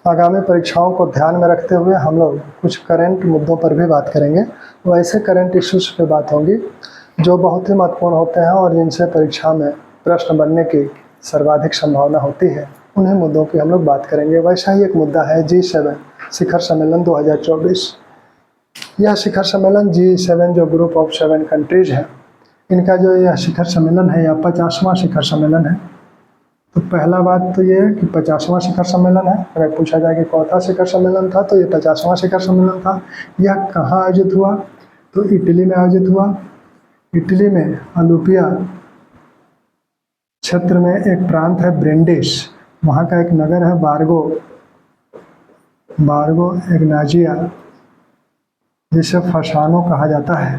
आगामी परीक्षाओं को ध्यान में रखते हुए हम लोग कुछ करंट मुद्दों पर भी बात करेंगे। वैसे करंट इश्यूज पे बात होगी जो बहुत ही महत्वपूर्ण होते हैं और जिनसे परीक्षा में प्रश्न बनने की सर्वाधिक संभावना होती है, उन्हीं मुद्दों की हम लोग बात करेंगे। वैसा ही एक मुद्दा है G7 शिखर सम्मेलन 2024। यह शिखर सम्मेलन G7 जो ग्रुप ऑफ 7 कंट्रीज है, इनका जो यह शिखर सम्मेलन है, यह 50वां शिखर सम्मेलन है। तो पहला बात तो ये है कि 50वां शिखर सम्मेलन है। अगर पूछा जाए कि कौन सा शिखर सम्मेलन था, तो ये 50वां शिखर सम्मेलन था। यह कहाँ आयोजित हुआ? तो इटली में आयोजित हुआ। इटली में अलुपिया क्षेत्र में एक प्रांत है ब्रेंडिश, वहाँ का एक नगर है बार्गो एग्नाजिया, जिसे फसानो कहा जाता है।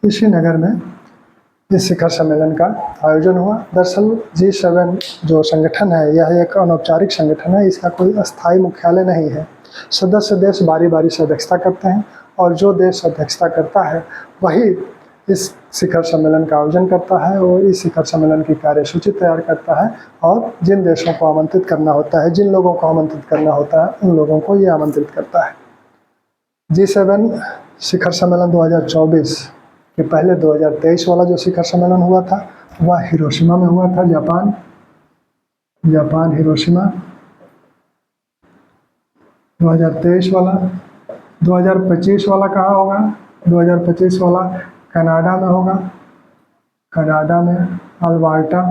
इसी नगर में इस शिखर सम्मेलन का आयोजन हुआ। दरअसल G7 जो संगठन है, यह एक अनौपचारिक संगठन है। इसका कोई अस्थायी मुख्यालय नहीं है। सदस्य देश बारी बारी से अध्यक्षता करते हैं और जो देश अध्यक्षता करता है वही इस शिखर सम्मेलन का आयोजन करता है और इस शिखर सम्मेलन की कार्यसूची तैयार करता है और जिन देशों को आमंत्रित करना होता है, जिन लोगों को आमंत्रित करना होता है, उन लोगों को ये आमंत्रित करता है। G7 शिखर सम्मेलन 2024 के पहले 2023 वाला जो शिखर सम्मेलन हुआ था, वह हिरोशिमा में हुआ था, जापान हिरोशिमा। 2023 वाला 2025 वाला कहाँ होगा? 2025 वाला कनाडा में होगा, कनाडा में अल्बर्टा।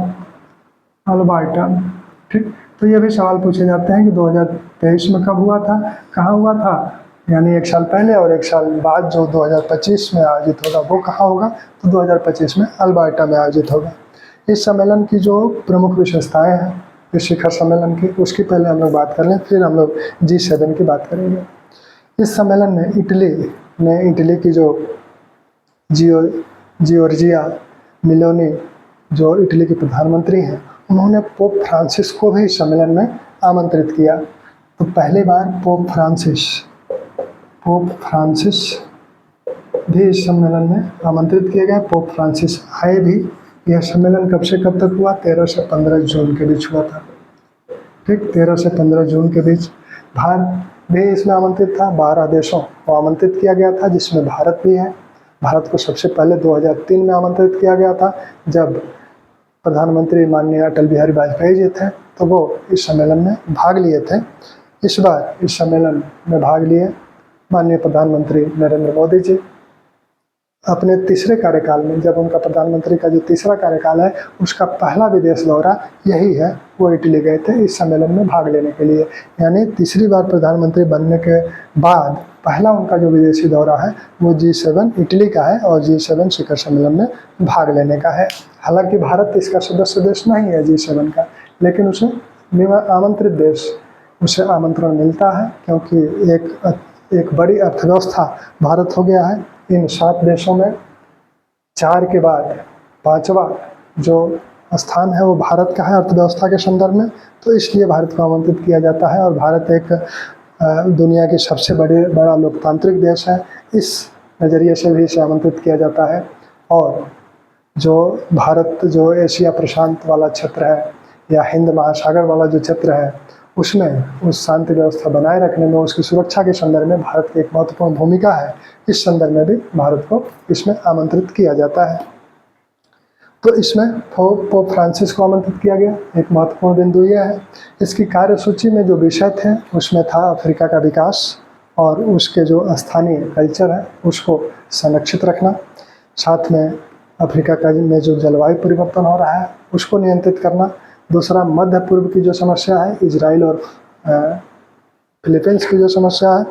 ठीक, तो ये भी सवाल पूछे जाते हैं कि 2023 में कब हुआ था, कहाँ हुआ था, यानी एक साल पहले, और एक साल बाद जो 2025 में आयोजित होगा वो कहाँ होगा? तो 2025 में अल्बर्टा में आयोजित होगा। इस सम्मेलन की जो प्रमुख विशेषताएं हैं इस शिखर सम्मेलन की, उसकी पहले हम लोग बात कर लें, फिर हम लोग G7 की बात करेंगे। इस सम्मेलन में इटली की जो जियोर्जिया मेलोनी जो इटली के प्रधानमंत्री हैं, उन्होंने पोप फ्रांसिस को भी इस सम्मेलन में आमंत्रित किया। तो पहली बार पोप फ्रांसिस भी इस सम्मेलन में आमंत्रित किए गए। पोप फ्रांसिस आए भी। यह सम्मेलन कब से कब तक हुआ? 13 से 15 जून के बीच हुआ था। ठीक, 13 से 15 जून के बीच। भारत भी इसमें आमंत्रित था। 12 देशों को आमंत्रित किया गया था, जिसमें भारत भी है। भारत को सबसे पहले 2003 में आमंत्रित किया गया था, जब प्रधानमंत्री माननीय अटल बिहारी वाजपेयी जी थे, तो वो इस सम्मेलन में भाग लिए थे। इस बार इस सम्मेलन में भाग लिए माननीय प्रधानमंत्री नरेंद्र मोदी जी अपने तीसरे कार्यकाल में। जब उनका प्रधानमंत्री का जो तीसरा कार्यकाल है, उसका पहला विदेश दौरा यही है। वो इटली गए थे इस सम्मेलन में भाग लेने के लिए। यानी तीसरी बार प्रधानमंत्री बनने के बाद पहला उनका जो विदेशी दौरा है वो G7 इटली का है और G7 शिखर सम्मेलन में भाग लेने का है। हालांकि भारत इसका सदस्य देश नहीं है G7 का, लेकिन उसे आमंत्रित देश, उसे आमंत्रण मिलता है, क्योंकि एक बड़ी अर्थव्यवस्था भारत हो गया है। इन 7 देशों में 4 के बाद 5वां जो स्थान है वो भारत का है अर्थव्यवस्था के संदर्भ में। तो इसलिए भारत को आमंत्रित किया जाता है और भारत एक दुनिया की सबसे बड़ा लोकतांत्रिक देश है। इस नज़रिए से भी इसे आमंत्रित किया जाता है। और जो भारत जो एशिया प्रशांत वाला क्षेत्र है या हिंद महासागर वाला जो क्षेत्र है, उसमें उस शांति व्यवस्था बनाए रखने में, उसकी सुरक्षा के संदर्भ में भारत की एक महत्वपूर्ण भूमिका है। इस संदर्भ में भी भारत को इसमें आमंत्रित किया जाता है। तो इसमें पोप फ्रांसिस को आमंत्रित किया गया। एक महत्वपूर्ण बिंदु यह है, इसकी कार्यसूची में जो विषय थे उसमें था अफ्रीका का विकास और उसके जो स्थानीय कल्चर है उसको संरक्षित रखना, साथ में अफ्रीका का में जो जलवायु परिवर्तन हो रहा है उसको नियंत्रित करना। दूसरा, मध्य पूर्व की जो समस्या है, इजराइल और फिलीपींस की जो समस्या है,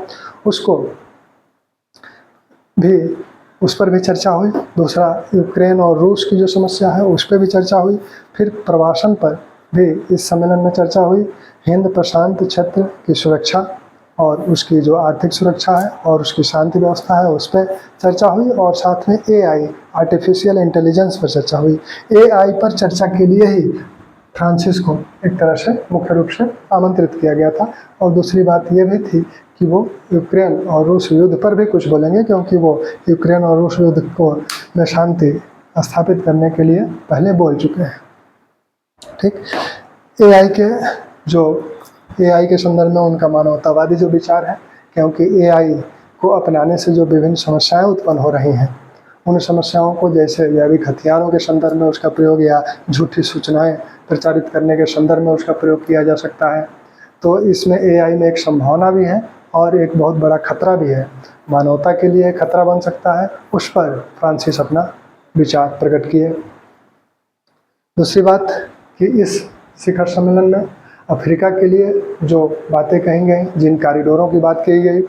उस पर भी चर्चा हुई। दूसरा, यूक्रेन और रूस की जो समस्या है उस पर भी चर्चा हुई। फिर प्रवासन पर भी इस सम्मेलन में चर्चा हुई। हिंद प्रशांत क्षेत्र की सुरक्षा और उसकी जो आर्थिक सुरक्षा है और उसकी शांति व्यवस्था है उस पर चर्चा हुई। और साथ में AI आर्टिफिशियल इंटेलिजेंस पर चर्चा हुई। AI पर चर्चा के लिए ही फ्रांसिस को एक तरह से मुख्य रूप से आमंत्रित किया गया था। और दूसरी बात ये भी थी कि वो यूक्रेन और रूस युद्ध पर भी कुछ बोलेंगे, क्योंकि वो यूक्रेन और रूस युद्ध को में शांति स्थापित करने के लिए पहले बोल चुके हैं। ठीक, AI के जो एआई के संदर्भ में उनका मानवतावादी जो विचार है, क्योंकि एआई को अपनाने से जो विभिन्न समस्याएं उत्पन्न हो रही हैं, उन समस्याओं को जैसे जैविक हथियारों के संदर्भ में उसका प्रयोग या झूठी सूचनाएं प्रचारित करने के संदर्भ में उसका प्रयोग किया जा सकता है। तो इसमें एआई में एक संभावना भी है और एक बहुत बड़ा खतरा भी है। मानवता के लिए खतरा बन सकता है, उस पर फ्रांसिस अपना विचार प्रकट किए। दूसरी बात कि इस शिखर सम्मेलन में अफ्रीका के लिए जो बातें कही गई, जिन कॉरिडोरों की बात की गई,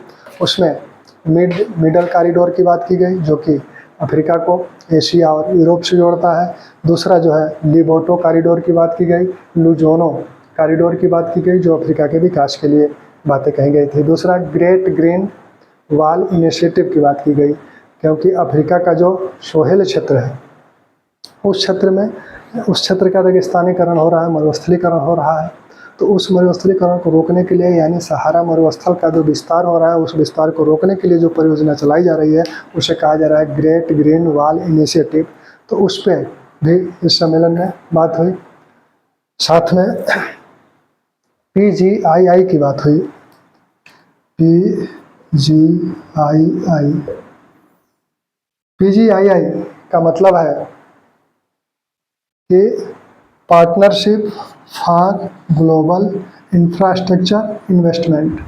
उसमें मिडल कॉरिडोर की बात की गई जो कि अफ्रीका को एशिया और यूरोप से जोड़ता है। दूसरा जो है लिबोटो कॉरिडोर की बात की गई, लुजोनो कॉरिडोर की बात की गई जो अफ्रीका के विकास के लिए बातें कही गई थी। दूसरा ग्रेट ग्रीन वॉल इनिशिएटिव की बात की गई, क्योंकि अफ्रीका का जो सोहेल क्षेत्र है उस क्षेत्र का रेगिस्तानीकरण हो रहा है, मरुस्थलीकरण हो रहा है। तो उस मरुस्थलीकरण को रोकने के लिए, यानी सहारा मरुस्थल का जो विस्तार हो रहा है, उस विस्तार को रोकने के लिए जो परियोजना चलाई जा रही है उसे कहा जा रहा है ग्रेट ग्रीन वॉल इनिशिएटिव। तो उस पर भी इस सम्मेलन में बात हुई। साथ में PGII की बात हुई। PGII का मतलब है कि partnership for global infrastructure investment.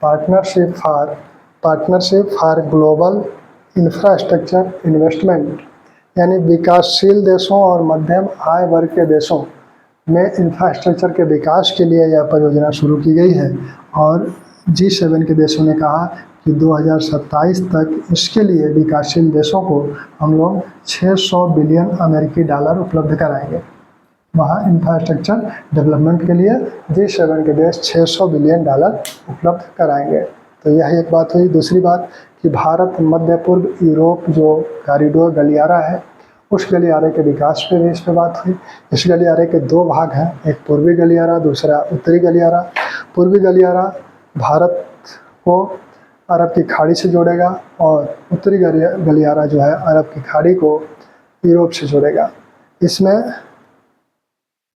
Partnership for global infrastructure investment, यानी विकासशील देशों और मध्यम आय वर्ग के देशों में इंफ्रास्ट्रक्चर के विकास के लिए यह परियोजना शुरू की गई है। और G7 के देशों ने कहा कि 2027 तक इसके लिए विकासशील देशों को हम लोग 600 बिलियन अमेरिकी डॉलर उपलब्ध कराएंगे। वहाँ इंफ्रास्ट्रक्चर डेवलपमेंट के लिए G7 के देश 600 बिलियन डॉलर उपलब्ध कराएंगे। तो यह एक बात हुई। दूसरी बात कि भारत मध्य पूर्व यूरोप जो कॉरिडोर गलियारा है, उस गलियारे के विकास पे भी इस पर बात हुई। इस गलियारे के दो भाग हैं, एक पूर्वी गलियारा, दूसरा उत्तरी गलियारा। पूर्वी गलियारा भारत को अरब की खाड़ी से जोड़ेगा और उत्तरी गलियारा जो है अरब की खाड़ी को यूरोप से जोड़ेगा। इसमें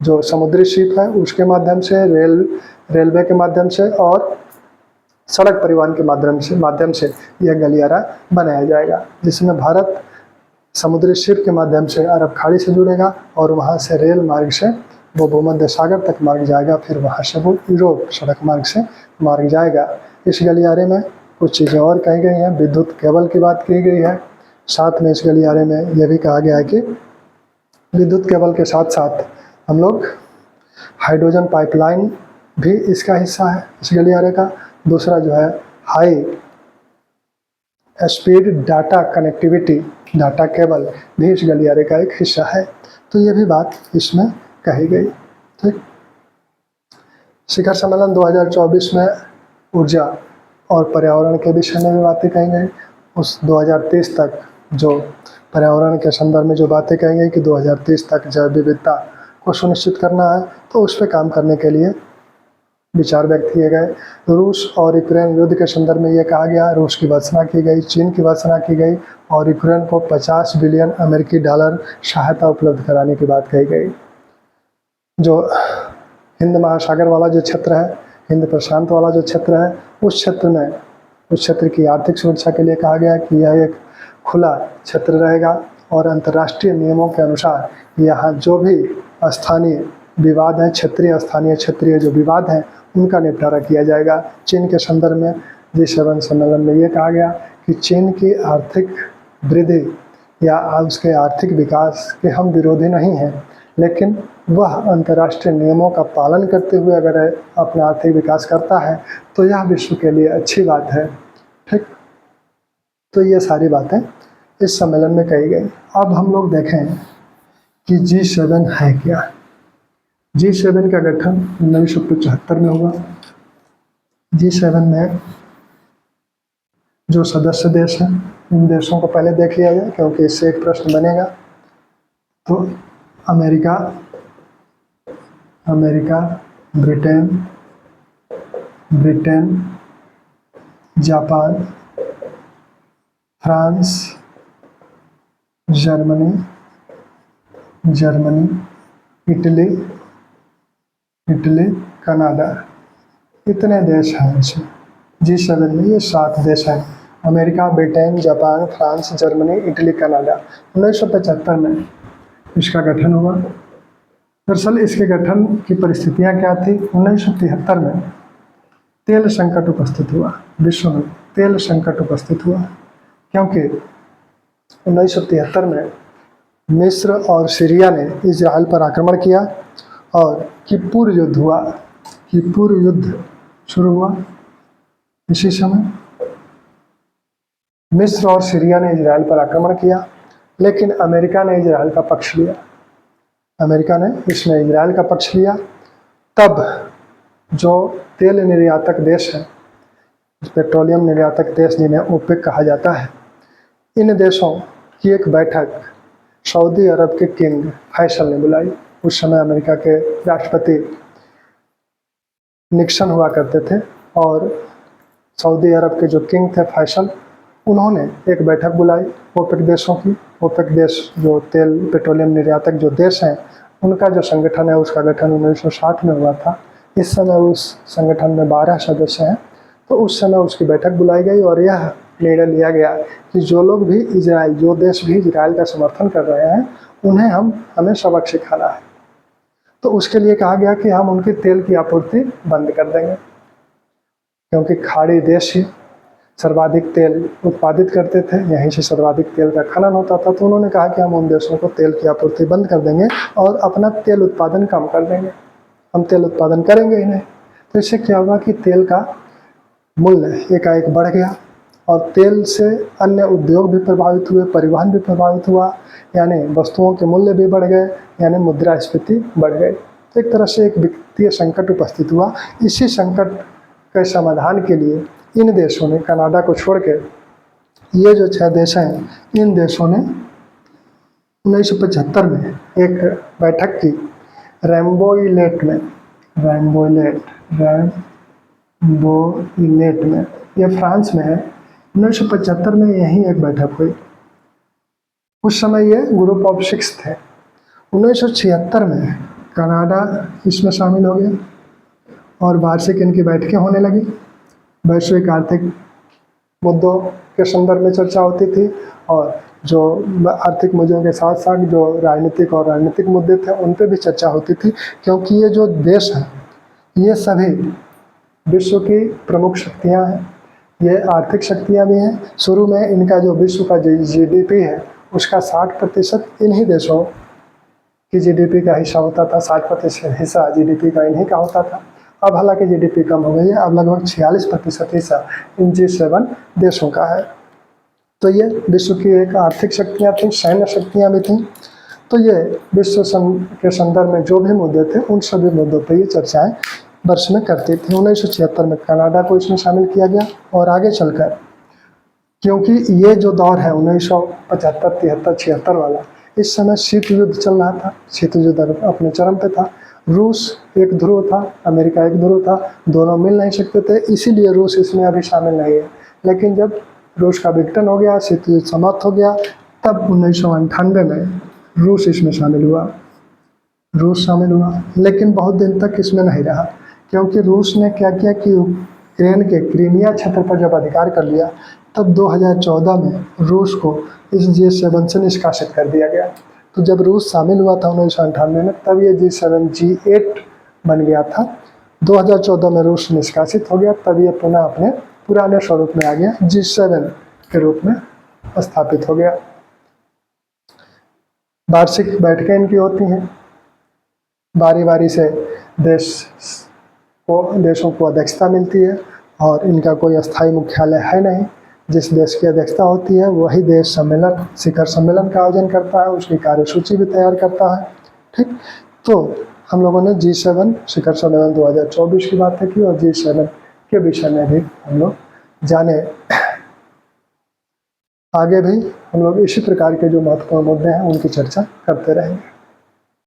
जो समुद्री शिप है उसके माध्यम से, रेलवे के माध्यम से और सड़क परिवहन के माध्यम से यह गलियारा बनाया जाएगा, जिसमें भारत समुद्री शिप के माध्यम से अरब खाड़ी से जुड़ेगा और वहाँ से रेल मार्ग से वो भूमध्य सागर तक मार्ग जाएगा, फिर वहाँ से वो यूरोप सड़क मार्ग से मार्ग जाएगा। इस गलियारे में कुछ चीज़ें और कही गई हैं। विद्युत केबल की बात की गई है। साथ में इस गलियारे में यह भी कहा गया है कि विद्युत केबल के साथ साथ हम लोग हाइड्रोजन पाइपलाइन भी इसका हिस्सा है इस गलियारे का। दूसरा जो है high speed data connectivity, data cable भी इस गलियारे का एक हिस्सा है। तो ये भी बात इसमें कही गई। ठीक। शिखर सम्मेलन 2024 में ऊर्जा और पर्यावरण के विषय में भी बातें कही गई। उस 2030 तक जो पर्यावरण के संदर्भ में जो बातें कही गई कि 2030 तक जैव विविधता को सुनिश्चित करना है, तो उस पर काम करने के लिए विचार व्यक्त किए गए। रूस और यूक्रेन युद्ध के संदर्भ में ये कहा गया, रूस की भर्त्सना की गई, चीन की भर्त्सना की गई और यूक्रेन को 50 बिलियन अमेरिकी डॉलर सहायता उपलब्ध कराने की बात कही गई। जो हिंद महासागर वाला जो क्षेत्र है, हिंद प्रशांत वाला जो क्षेत्र है, उस क्षेत्र की आर्थिक सुरक्षा के लिए कहा गया कि यह एक खुला क्षेत्र रहेगा और अंतर्राष्ट्रीय नियमों के अनुसार यहाँ जो भी स्थानीय विवाद हैं, क्षेत्रीय जो विवाद हैं, उनका निपटारा किया जाएगा। चीन के संदर्भ में G7 सम्मेलन में ये कहा गया कि चीन की आर्थिक वृद्धि या उसके आर्थिक विकास के हम विरोधी नहीं हैं, लेकिन वह अंतर्राष्ट्रीय नियमों का पालन करते हुए अगर अपना आर्थिक विकास करता है तो यह विश्व के लिए अच्छी बात है। ठीक। तो ये सारी बातें इस सम्मेलन में कही गई। अब हम लोग देखें कि G7 है क्या। G7 का गठन 1975 में हुआ। G7 में जो सदस्य देश हैं, इन देशों को पहले देख लिया जाए क्योंकि इससे एक प्रश्न बनेगा। तो America, Britain, Japan, France, Germany, Italy, Canada, इतने देश हैं इसमें। G7 में ये 7 देश हैं, America, Britain, Japan, France, Germany, Italy, Canada. 1975 में इसका गठन हुआ। दरअसल इसके गठन की परिस्थितियाँ क्या थी? 1973 में तेल संकट उपस्थित हुआ, विश्व में तेल संकट उपस्थित हुआ, क्योंकि 1973 में मिस्र और सीरिया ने इजराइल पर आक्रमण किया और किप्पुर युद्ध हुआ। किप्पुर युद्ध शुरू हुआ इसी समय। मिस्र और सीरिया ने इजराइल पर आक्रमण किया, लेकिन अमेरिका ने इजराइल का पक्ष लिया। अमेरिका ने इसमें इजराइल का पक्ष लिया। तब जो तेल निर्यातक देश हैं, पेट्रोलियम निर्यातक देश जिन्हें ओपेक कहा जाता है, इन देशों की एक बैठक सऊदी अरब के किंग फैसल ने बुलाई। उस समय अमेरिका के राष्ट्रपति निक्सन हुआ करते थे और सऊदी अरब के जो किंग थे फैसल, उन्होंने एक बैठक बुलाई ओपेक देशों की। ओपेक देश जो तेल पेट्रोलियम निर्यातक जो देश हैं, उनका जो संगठन है उसका गठन 1960 में हुआ था। इस समय उस संगठन में 12 सदस्य हैं। तो उस समय उसकी बैठक बुलाई गई और यह निर्णय लिया गया कि जो देश भी इजराइल का समर्थन कर रहे हैं, उन्हें हमें सबक सिखाना है। तो उसके लिए कहा गया कि हम उनकी तेल की आपूर्ति बंद कर देंगे, क्योंकि खाड़ी देश ही सर्वाधिक तेल उत्पादित करते थे, यहीं से सर्वाधिक तेल का खनन होता था। तो उन्होंने कहा कि हम उन देशों को तेल की आपूर्ति बंद कर देंगे और अपना तेल उत्पादन कम कर देंगे, हम तेल उत्पादन करेंगे ही नहीं। तो इससे क्या हुआ कि तेल का मूल्य एकाएक बढ़ गया और तेल से अन्य उद्योग भी प्रभावित हुए, परिवहन भी प्रभावित हुआ, यानी वस्तुओं के मूल्य भी बढ़ गए, यानी मुद्रास्फीति बढ़ गई। तो एक तरह से एक वित्तीय संकट उपस्थित हुआ। इसी संकट के समाधान के लिए इन देशों ने, कनाडा को छोड़ के ये जो 6 देश हैं, इन देशों ने 1975 में एक बैठक की रैम्बोइलेट में, यह फ्रांस में है। 1975 में यही एक बैठक हुई। उस समय ये ग्रुप ऑफ 6 थे। 1976 में कनाडा इसमें शामिल हो गया और वार्षिक इनकी बैठकें होने लगी। वैश्विक आर्थिक मुद्दों के संदर्भ में चर्चा होती थी और जो आर्थिक मुद्दों के साथ साथ जो राजनीतिक और रणनीतिक मुद्दे थे उन पर भी चर्चा होती थी, क्योंकि ये जो देश हैं ये सभी विश्व की प्रमुख शक्तियां हैं, ये आर्थिक शक्तियां भी हैं। शुरू में इनका जो विश्व का GDP है उसका 60% इन्हीं देशों की GDP का हिस्सा होता था, 60% हिस्सा GDP का इन्हीं का होता था। अब हालांकि GDP कम हो गई है, अब लगभग 46% हिस्सा इन G7 देशों का है। तो ये विश्व की एक आर्थिक शक्तियाँ थी, सैन्य शक्तियाँ भी थीं। तो ये विश्व के संदर्भ में जो भी मुद्दे थे उन सभी मुद्दों पर ये चर्चाएं वर्ष में करती थी। 1976 में कनाडा को इसमें शामिल किया गया और आगे चलकर, क्योंकि ये जो दौर है 1975, 73, 76 वाला, इस समय शीत युद्ध चल रहा था। शीत युद्ध अपने चरम पे था। रूस एक ध्रुव था, अमेरिका एक ध्रुव था, दोनों मिल नहीं सकते थे, इसीलिए रूस इसमें अभी शामिल नहीं है। लेकिन जब रूस का विघटन हो गया, शीत युद्ध समाप्त हो गया, तब 1998 में रूस इसमें शामिल हुआ। लेकिन बहुत दिन तक इसमें नहीं रहा, क्योंकि रूस ने क्या किया कि यूक्रेन के क्रीमिया क्षेत्र पर जब अधिकार कर लिया, तब 2014 में रूस को इस G7 से निष्कासित कर दिया गया। तो जब रूस शामिल हुआ था 1998 में, तब ये G7 G8 बन गया था। 2014 में रूस निष्कासित हो गया, तब ये पुनः अपने पुराने स्वरूप में आ गया, G7 के रूप में स्थापित हो गया। वार्षिक बैठकें इनकी होती हैं, बारी बारी से देशों को अध्यक्षता मिलती है और इनका कोई अस्थायी मुख्यालय है नहीं। जिस देश की अध्यक्षता होती है वही देश शिखर सम्मेलन का आयोजन करता है, उसकी कार्यसूची भी तैयार करता है। ठीक, तो हम लोगों ने G7 शिखर सम्मेलन 2024 की बातें की और G7 के विषय में भी हम लोग जाने। आगे भी हम लोग इसी प्रकार के जो महत्वपूर्ण मुद्दे हैं उनकी चर्चा करते रहेंगे।